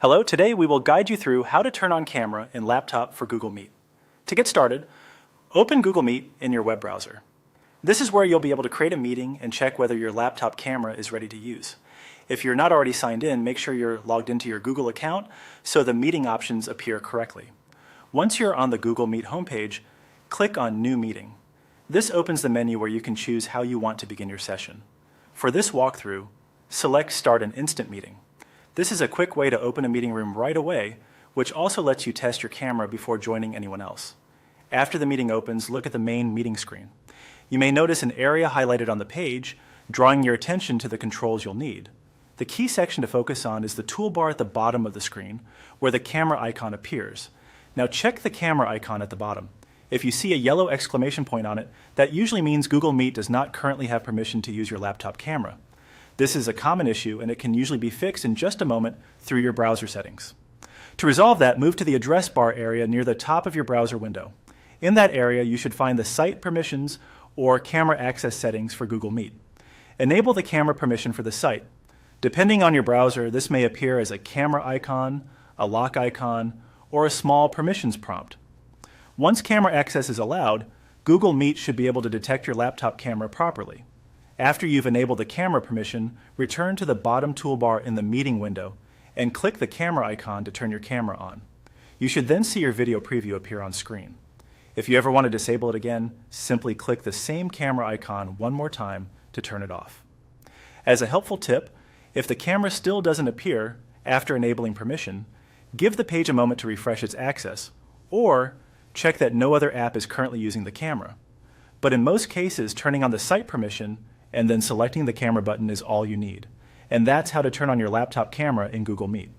Hello, today we will guide you through how to turn on camera in laptop for Google Meet. To get started, open Google Meet in your web browser. This is where you'll be able to create a meeting and check whether your laptop camera is ready to use. If you're not already signed in, make sure you're logged into your Google account so the meeting options appear correctly. Once you're on the Google Meet homepage, click on New Meeting. This opens the menu where you can choose how you want to begin your session. For this walkthrough, select Start an Instant Meeting. This is a quick way to open a meeting room right away, which also lets you test your camera before joining anyone else. After the meeting opens, look at the main meeting screen. You may notice an area highlighted on the page, drawing your attention to the controls you'll need. The key section to focus on is the toolbar at the bottom of the screen, where the camera icon appears. Now check the camera icon at the bottom. If you see a yellow exclamation point on it, that usually means Google Meet does not currently have permission to use your laptop camera. This is a common issue, and it can usually be fixed in just a moment through your browser settings. To resolve that, move to the address bar area near the top of your browser window. In that area, you should find the Site Permissions or Camera Access settings for Google Meet. Enable the camera permission for the site. Depending on your browser, this may appear as a camera icon, a lock icon, or a small permissions prompt. Once camera access is allowed, Google Meet should be able to detect your laptop camera properly. After you've enabled the camera permission, return to the bottom toolbar in the meeting window and click the camera icon to turn your camera on. You should then see your video preview appear on screen. If you ever want to disable it again, simply click the same camera icon one more time to turn it off. As a helpful tip, if the camera still doesn't appear after enabling permission, give the page a moment to refresh its access, or check that no other app is currently using the camera. But in most cases, turning on the site permission and then selecting the camera button is all you need. And that's how to turn on your laptop camera in Google Meet.